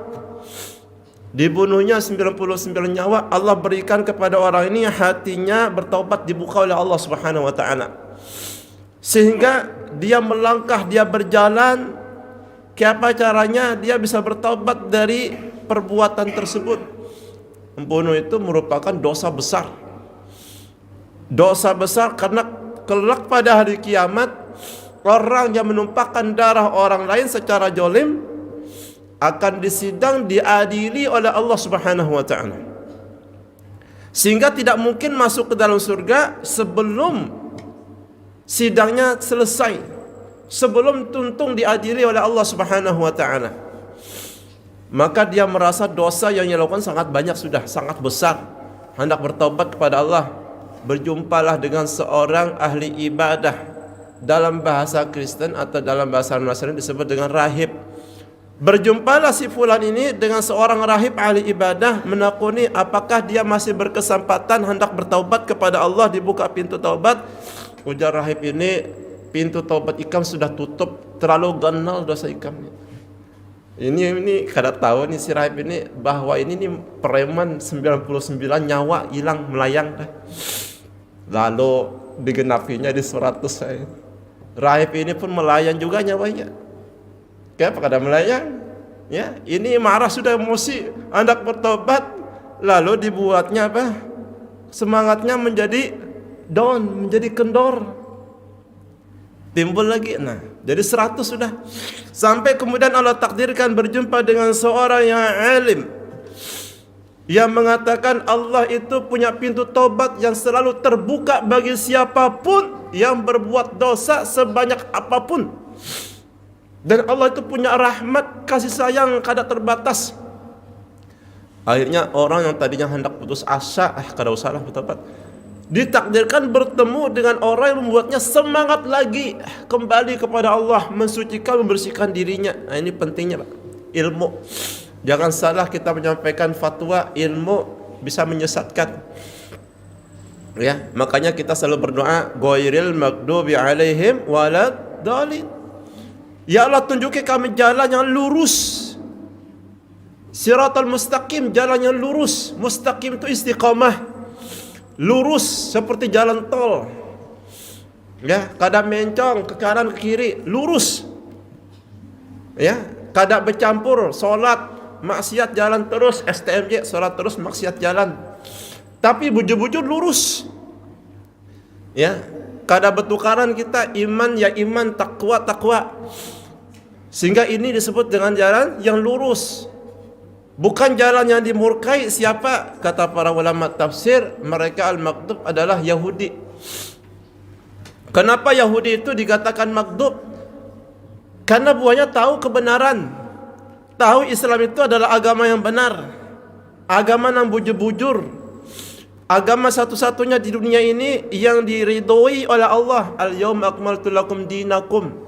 Dibunuhnya 99 nyawa. Allah berikan kepada orang ini hatinya bertaubat dibuka oleh Allah Subhanahu wa taala. Sehingga dia melangkah, dia berjalan. Apa caranya dia bisa bertaubat dari perbuatan tersebut? Membunuh itu merupakan dosa besar. Dosa besar karena kelak pada hari kiamat orang yang menumpahkan darah orang lain secara zalim akan disidang, diadili oleh Allah Subhanahu wa taala. Sehingga tidak mungkin masuk ke dalam surga sebelum sidangnya selesai. Sebelum tuntung diadili oleh Allah Subhanahu wa taala. Maka dia merasa dosa yang dia lakukan sangat banyak sudah, sangat besar. Hendak bertaubat kepada Allah. Berjumpalah dengan seorang ahli ibadah. Dalam bahasa Kristen atau dalam bahasa Nasrani disebut dengan rahib. Berjumpalah si fulan ini dengan seorang rahib ahli ibadah, menakuni apakah dia masih berkesempatan hendak bertaubat kepada Allah, dibuka pintu taubat. Ujar rahib ini, pintu taubat Ikam sudah tutup, terlalu ganal dosa Ikam. Ini kada tahu nih si rahib ini bahwa ini nih preman 99 nyawa hilang melayang. Lalu digenapinya di 100 saya. Rahib ini pun melayang juga nyawanya. Kenapa kada melayang? Ya, ini marah sudah emosi, hendak bertobat, lalu dibuatnya apa? Semangatnya menjadi down, menjadi kendor. Timbul lagi. Nah, jadi 100 sudah. Sampai kemudian Allah takdirkan berjumpa dengan seorang yang alim, yang mengatakan Allah itu punya pintu tobat yang selalu terbuka bagi siapapun yang berbuat dosa sebanyak apapun. Dan Allah itu punya rahmat, kasih sayang kada terbatas. Akhirnya orang yang tadinya hendak putus asa, kada usahlah bertobat, ditakdirkan bertemu dengan orang yang membuatnya semangat lagi kembali kepada Allah, mensucikan, membersihkan dirinya. Nah, ini pentingnya Pak, ilmu. Jangan salah kita menyampaikan fatwa, ilmu bisa menyesatkan. Ya, makanya kita selalu berdoa, ghairil maghdubi alaihim waladdallin. Ya Allah, tunjuki kami jalan yang lurus, siratal mustaqim, jalan yang lurus. Mustaqim itu istiqamah, lurus seperti jalan tol. Ya, kada mencong ke kanan ke kiri, lurus. Ya, kada bercampur, solat maksiat jalan terus, STMJ solat terus maksiat jalan. Tapi bujur-bujur lurus. Ya, kada bertukaran kita, iman ya iman, takwa takwa. Sehingga ini disebut dengan jalan yang lurus, bukan jalan yang dimurkai. Siapa? Kata para ulama tafsir, mereka al-maghdub adalah Yahudi. Kenapa Yahudi itu dikatakan maghdub? Karena buahnya tahu kebenaran, tahu Islam itu adalah agama yang benar, agama yang bujur-bujur, agama satu-satunya di dunia ini yang diridhoi oleh Allah. Al-yawma akmaltu lakum dinakum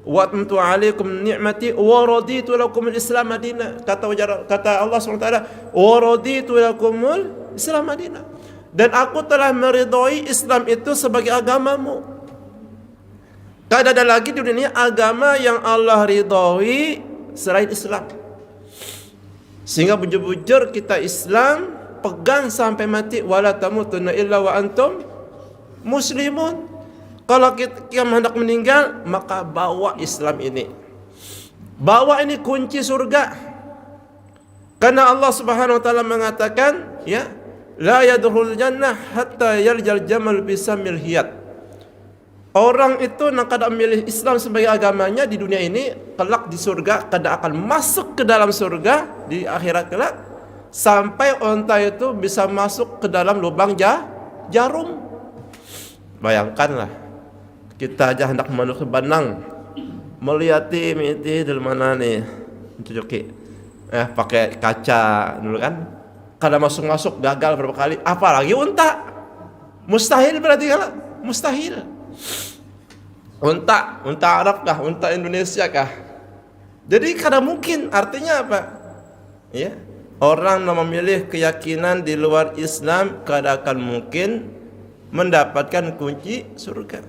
wa atmamtu alaikum ni'mati wa raditu lakumul Islam madina. Kata Allah SWT, wa raditu lakumul Islam madina, dan aku telah meridhoi Islam itu sebagai agamamu. Tidak ada lagi di dunia agama yang Allah ridhoi selain Islam. Sehingga bujur-bujur kita Islam, pegang sampai mati, wala tamutunna illa wa antum muslimun. Kalau kita hendak meninggal, maka bawa Islam ini, bawa ini kunci surga. Karena Allah Subhanahu wa taala mengatakan, ya, la yadkhulul jannah hatta yaljal jamal fi samil hiyat. Orang itu yang kada memilih Islam sebagai agamanya di dunia ini, kelak di surga kada akan masuk ke dalam surga di akhirat kelak sampai onta itu bisa masuk ke dalam lubang jarum. Bayangkanlah, kita aja hendak menuju ke Banang, melihati miti dari mana nih, mencuci, pakai kaca dulu kan, kada masuk gagal berapa kali, apalagi unta, mustahil berarti kan, mustahil. Unta Arab kah, unta Indonesia kah? Jadi kada mungkin. Artinya apa? Ya, orang yang memilih keyakinan di luar Islam kada akan mungkin mendapatkan kunci surga.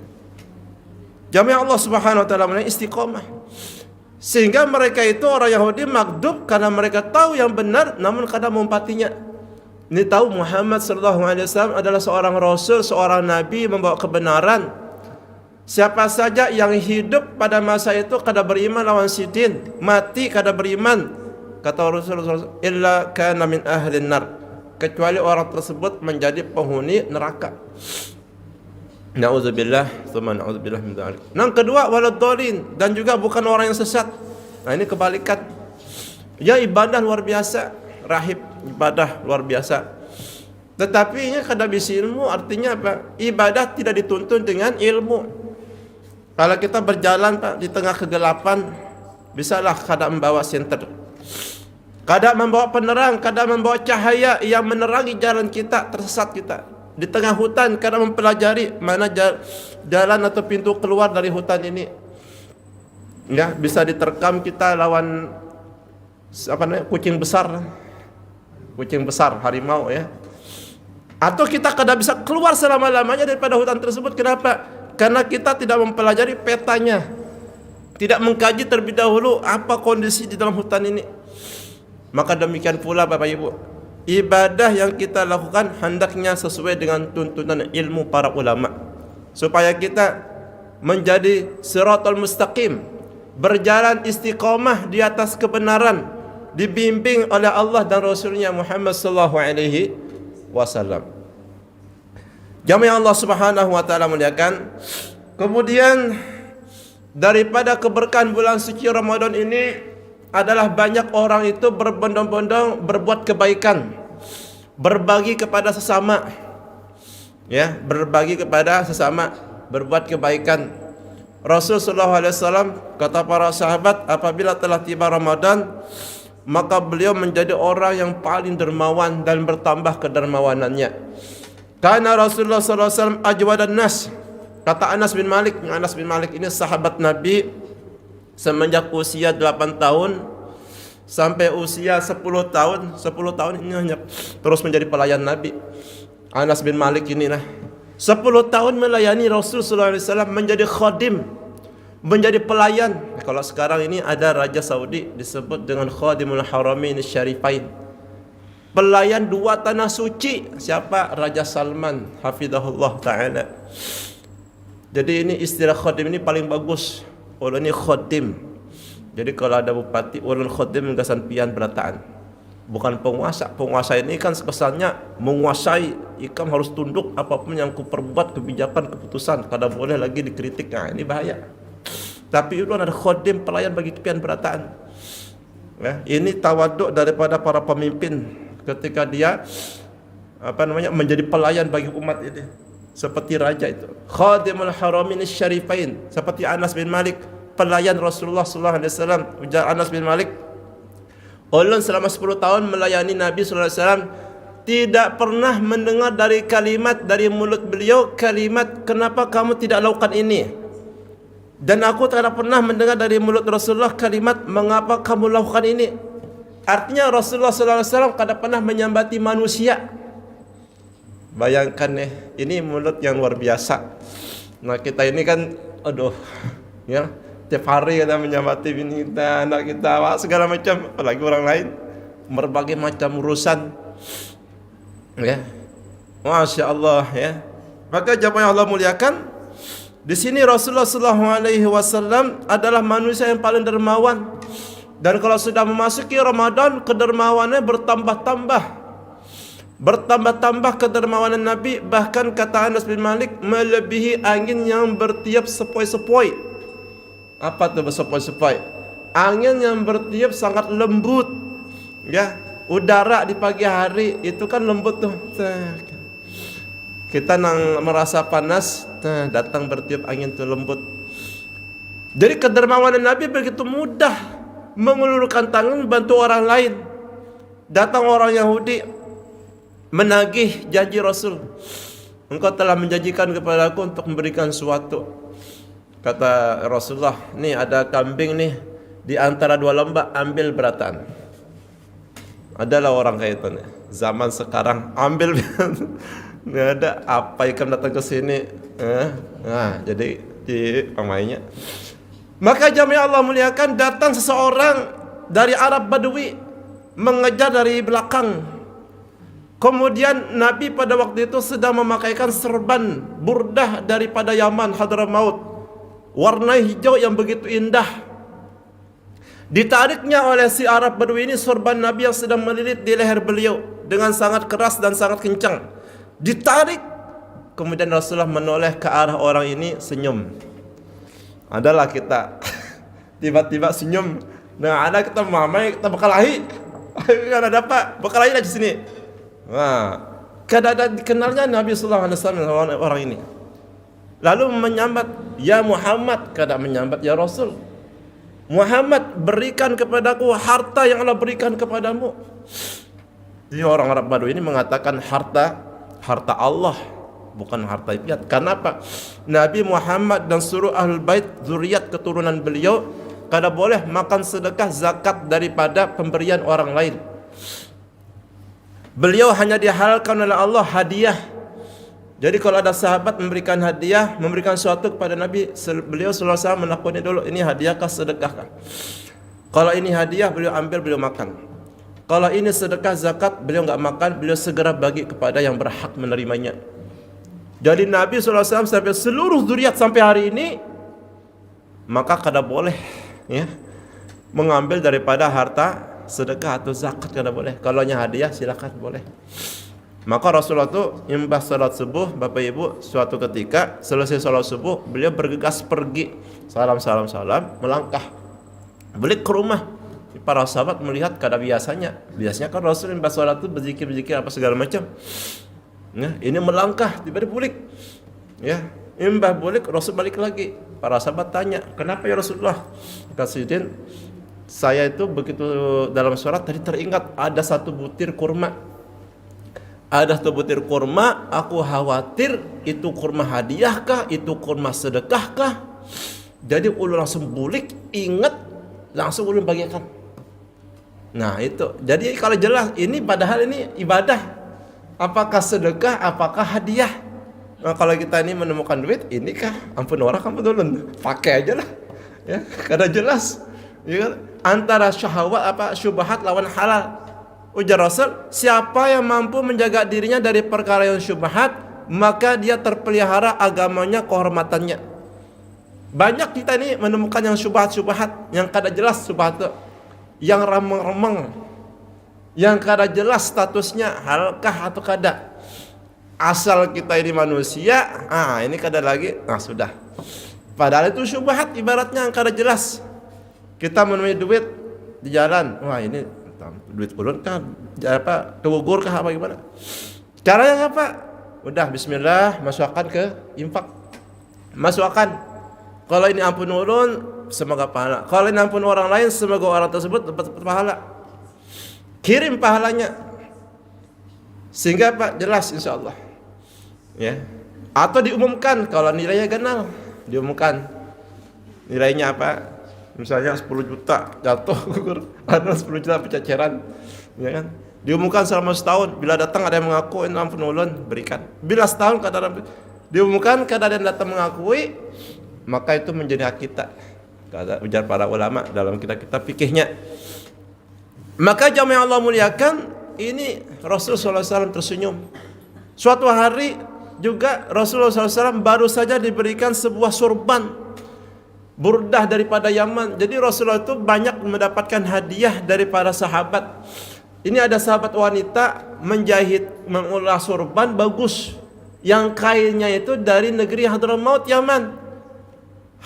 Jamaah Allah Subhanahu wa taala menaik istiqomah. Sehingga mereka itu orang Yahudi maghdub karena mereka tahu yang benar namun kada mengumpatinya. Ini tahu Muhammad sallallahu alaihi wasallam adalah seorang rasul, seorang nabi membawa kebenaran. Siapa saja yang hidup pada masa itu kada beriman lawan sidin, mati kada beriman, kata Rasulullah, illa kana min ahlin nar, kecuali orang tersebut menjadi penghuni neraka. Nauzubillah, tsumma nauzubillah min dzalik. Yang kedua, waladdallin, dan juga bukan orang yang sesat. Nah, ini kebalikan. Ya, ibadah luar biasa, rahib ibadah luar biasa. Tetapi ini kada bisa ilmu, artinya apa? Ibadah tidak dituntun dengan ilmu. Kalau kita berjalan Pak di tengah kegelapan, bisalah kada membawa senter, kada membawa penerang, kada membawa cahaya yang menerangi jalan kita, tersesat kita. Di tengah hutan kada mempelajari mana jalan atau pintu keluar dari hutan ini. Ya, bisa diterkam kita lawan kucing besar, harimau ya. Atau kita kada bisa keluar selama-lamanya daripada hutan tersebut. Kenapa? Karena kita tidak mempelajari petanya, tidak mengkaji terlebih dahulu apa kondisi di dalam hutan ini. Maka demikian pula Bapak Ibu, ibadah yang kita lakukan hendaknya sesuai dengan tuntunan ilmu para ulama, supaya kita menjadi siratal mustaqim, berjalan istiqamah di atas kebenaran, dibimbing oleh Allah dan Rasulnya Muhammad sallallahu alaihi wasallam. Jamaah Allah Subhanahu wa taala muliakan. Kemudian daripada keberkahan bulan suci Ramadan ini adalah banyak orang itu berbondong-bondong berbuat kebaikan, berbagi kepada sesama. Ya, berbagi kepada sesama, berbuat kebaikan. Rasul sallallahu alaihi wasallam kata para sahabat, apabila telah tiba Ramadan, maka beliau menjadi orang yang paling dermawan dan bertambah kedermawanannya. Karena Rasulullah sallallahu alaihi wasallam ajwadan nas. Kata Anas bin Malik. Anas bin Malik ini sahabat Nabi semenjak usia 8 tahun sampai usia 10 tahun. 10 tahun ini hanya terus menjadi pelayan Nabi. Anas bin Malik ini 10 tahun melayani Rasul sallallahu alaihi wasallam, menjadi khadim, menjadi pelayan. Kalau sekarang ini ada Raja Saudi disebut dengan Khadimul Haramain Syarifain, pelayan dua tanah suci. Siapa? Raja Salman hafizahullah ta'ala. Jadi ini istilah khadim ini paling bagus. Ulun ini khadim. Jadi kalau ada bupati, ulun khadim gasan pian berataan. Bukan penguasa. Penguasa ini kan kesannya menguasai. Ikam harus tunduk apapun yang kuperbuat, kebijakan, keputusan. Kada boleh lagi dikritik. Nah, ini bahaya. Tapi ulun ada khadim, pelayan bagi pian berataan. Ya, ini tawaduk daripada para pemimpin ketika dia menjadi pelayan bagi umat ini, seperti raja itu, Khadimul Haramain Syarifain, seperti Anas bin Malik, pelayan Rasulullah sallallahu alaihi wasallam. Ujar Anas bin Malik, ulun selama 10 tahun melayani Nabi sallallahu alaihi wasallam, tidak pernah mendengar dari kalimat dari mulut beliau kalimat kenapa kamu tidak lakukan ini, dan aku tidak pernah mendengar dari mulut Rasulullah kalimat mengapa kamu lakukan ini. Artinya Rasulullah sallallahu alaihi wasallam kada pernah menyambati manusia. Bayangkan ini mulut yang luar biasa. Nah, kita ini kan ya, tiap hari kita menyambati bini kita, anak kita, segala macam, apalagi orang lain, berbagai macam urusan. Ya. Masya Allah ya. Maka jamaah Allah muliakan, di sini Rasulullah sallallahu alaihi wasallam adalah manusia yang paling dermawan. Dan kalau sudah memasuki Ramadan, kedermawannya bertambah kedermawanan Nabi. Bahkan kata Anas bin Malik, melebihi angin yang bertiup sepoi-sepoi. Apa itu sepoi-sepoi? Angin yang bertiup sangat lembut. Ya, udara di pagi hari itu kan lembut tuh. Kita merasa panas, datang bertiup angin itu lembut. Jadi kedermawanan Nabi begitu mudah mengulurkan tangan bantu orang lain. Datang orang Yahudi menagih janji Rasul, engkau telah menjanjikan kepadaku untuk memberikan sesuatu. Kata Rasulullah, nih ada kambing nih di antara dua lembah, ambil berataan. Adalah orang kayak itu nih. Zaman sekarang ambil nggak ada apa ikan datang ke sini. Jadi di pemainnya. Maka jamaah Allah muliakan, datang seseorang dari Arab Badui mengejar dari belakang. Kemudian Nabi pada waktu itu sedang memakaikan serban burdah daripada Yaman Hadramaut, warna hijau yang begitu indah. Ditariknya oleh si Arab Badui ini sorban Nabi yang sedang melilit di leher beliau dengan sangat keras dan sangat kencang. Ditarik, kemudian Rasulullah menoleh ke arah orang ini, senyum. Adalah kita tiba-tiba senyum. Nah, ada kita mamai, kita berkelahi. Kan ada apa? Berkelahi di sini. Nah, kadang dikenalnya Nabi sallallahu alaihi wasallam orang ini. Lalu menyambat, ya Muhammad, kadang menyambat, ya Rasul. Muhammad, berikan kepadaku harta yang Allah berikan kepadamu. Jadi orang Arab Badui ini mengatakan harta Allah, bukan harta piat. Karena apa? Nabi Muhammad dan seluruh ahlul bait zuriat keturunan beliau kada boleh makan sedekah zakat daripada pemberian orang lain. Beliau hanya dihalalkan oleh Allah hadiah. Jadi kalau ada sahabat memberikan hadiah, memberikan sesuatu kepada Nabi, beliau sallallahu alaihi wasallam menakuni dulu, ini hadiah kah sedekah kah? Kalau ini hadiah, beliau ambil, beliau makan. Kalau ini sedekah zakat, beliau enggak makan, beliau segera bagi kepada yang berhak menerimanya. Jadi Nabi sallallahu alaihi wasallam sampai seluruh zuriat sampai hari ini, maka kada boleh ya mengambil daripada harta sedekah atau zakat, kada boleh. Kalau hadiah silakan boleh. Maka Rasulullah itu imbas salat subuh, Bapak Ibu, suatu ketika selesai salat subuh, beliau bergegas pergi, salam melangkah balik ke rumah. Para sahabat melihat kada biasanya kan Rasul imbas salat itu berzikir apa segala macam. Ya, ini melangkah tiba-tiba balik. Ya, imbas balik Rasul balik lagi. Para sahabat tanya, "Kenapa ya Rasulullah?" Kata saya itu begitu dalam sholat tadi teringat ada satu butir kurma. Ada satu butir kurma, aku khawatir itu kurma hadiahkah, itu kurma sedekahkah. Jadi ulun langsung bulik, ingat, langsung ulun bagikan. Nah itu, jadi kalau jelas ini padahal ini ibadah. Apakah sedekah, apakah hadiah? Nah, kalau kita ini menemukan duit, ini kah ampun orang ampun ulun, pakai aja lah. Ya, karena jelas. Ya, antara syahwat syubhat lawan halal. Ujar Rasul, siapa yang mampu menjaga dirinya dari perkara yang syubhat, maka dia terpelihara agamanya, kehormatannya. Banyak kita ini menemukan yang syubhat, yang kada jelas syubhat itu, yang remeng-remeng, yang kada jelas statusnya halkah atau kada. Asal kita ini manusia, ini kada lagi, sudah. Padahal itu syubhat ibaratnya yang kada jelas. Kita menemui duit di jalan, wah ini duit ulun kan kegugur kah apa gimana? Caranya apa? Udah bismillah, masukkan ke infak. Masukkan. Kalau ini ampun ulun, semoga pahala. Kalau ini ampun orang lain, semoga orang tersebut dapat pahala. Kirim pahalanya. Sehingga jelas insyaallah. Ya. Atau diumumkan kalau nilainya ganal, diumumkan. Nilainya apa? Misalnya 10 juta jatuh, ada 10 juta pececeran, ya kan? Diumumkan selama setahun. Bila datang ada yang mengaku, ini ampun ulun, berikan. Bila setahun diumumkan, kada ada yang datang mengakui, maka itu menjadi hak kita. Kata ujar para ulama dalam kitab fikihnya. Maka jamaah Allah muliakan, ini Rasulullah SAW tersenyum. Suatu hari juga Rasulullah SAW baru saja diberikan sebuah sorban burdah daripada Yaman. Jadi Rasulullah itu banyak mendapatkan hadiah daripada sahabat. Ini ada sahabat wanita mengolah sorban bagus, yang kainnya itu dari negeri Hadramaut Yaman.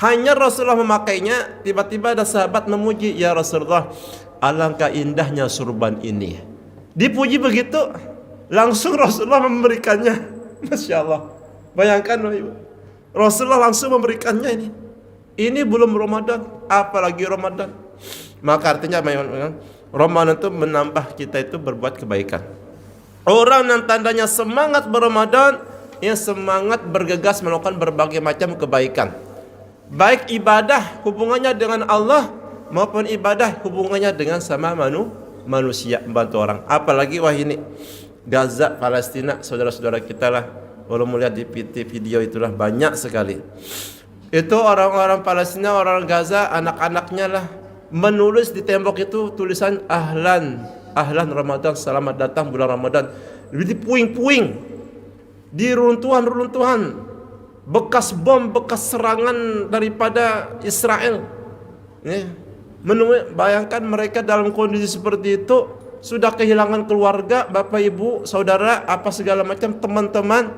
Hanya Rasulullah memakainya, tiba-tiba ada sahabat memuji, "Ya Rasulullah, alangkah indahnya sorban ini." Dipuji begitu, langsung Rasulullah memberikannya. Masya Allah. Bayangkan Rasulullah langsung memberikannya ini. Ini belum Ramadan, apalagi Ramadan. Maka artinya Ramadan itu menambah kita itu berbuat kebaikan. Orang yang tandanya semangat berRamadan, yang semangat bergegas melakukan berbagai macam kebaikan. Baik ibadah hubungannya dengan Allah maupun ibadah hubungannya dengan sama manusia, membantu orang. Apalagi ini Gaza, Palestina, saudara-saudara kita lah. Kalau melihat di video itulah banyak sekali. Itu orang-orang Palestina, orang Gaza, anak-anaknya lah menulis di tembok itu tulisan ahlan Ramadan, selamat datang bulan Ramadan. Di puing-puing, di runtuhan-runtuhan, bekas bom, bekas serangan daripada Israel. Bayangkan mereka dalam kondisi seperti itu, sudah kehilangan keluarga, bapak ibu, saudara, apa segala macam, teman-teman,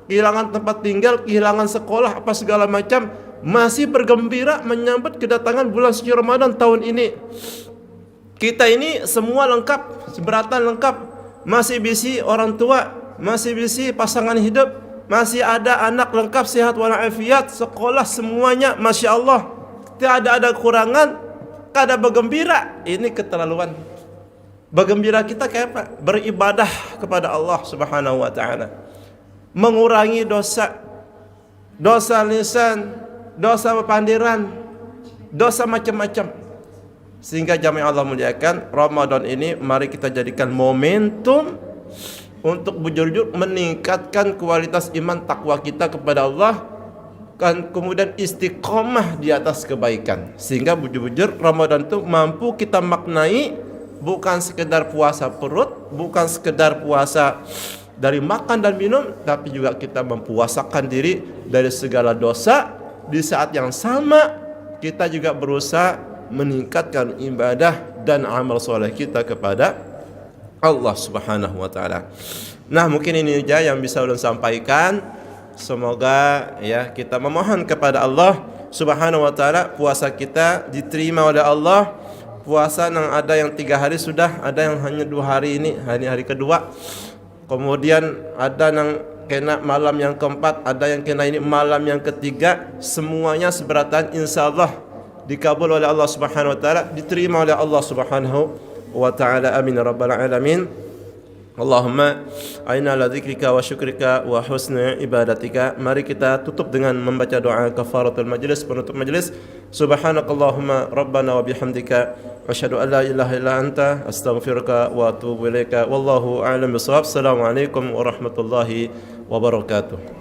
kehilangan tempat tinggal, kehilangan sekolah, apa segala macam, masih bergembira menyambut kedatangan bulan suci Ramadan tahun ini. Kita ini semua lengkap, seberatan lengkap, masih bisi orang tua, masih bisi pasangan hidup, masih ada anak lengkap, sehat walafiat, sekolah semuanya, masya Allah, tidak ada kekurangan, kada bergembira. Ini keterlaluan. Bergembira kita kayak apa? Beribadah kepada Allah Subhanahu wa taala. Mengurangi dosa lisan, dosa pepandiran, dosa macam-macam. Sehingga jamaah Allah muliakan, Ramadan ini mari kita jadikan momentum untuk bujur-bujur meningkatkan kualitas iman takwa kita kepada Allah, kan, kemudian istiqomah di atas kebaikan, sehingga bujur-bujur Ramadan itu mampu kita maknai bukan sekedar puasa perut, bukan sekedar puasa dari makan dan minum, tapi juga kita mempuasakan diri dari segala dosa. Di saat yang sama kita juga berusaha meningkatkan ibadah dan amal soleh kita kepada Allah Subhanahu wa taala. Nah, mungkin ini saja yang bisa ulun sampaikan. Semoga ya kita memohon kepada Allah Subhanahu wa taala puasa kita diterima oleh Allah. Puasa yang ada yang 3 hari sudah, ada yang hanya 2 hari ini, hari kedua. Kemudian ada yang kena malam yang keempat, ada yang kena ini malam yang ketiga. Semuanya seberatan insyaallah dikabul oleh Allah Subhanahu wa taala, diterima oleh Allah Subhanahu wa taala. Amin ya rabbal alamin. Allahumma aina ala dzikrika wa syukrika wa husni ibadatika. Mari kita tutup dengan membaca doa kafaratul majlis, penutup majlis. Subhanakallahumma rabbana wa bihamdika asyhadu an la ilaha illa anta astaghfiruka wa atubu ilaika. Wallahu a'lam bissawab. Assalamualaikum warahmatullahi wabarakatuh.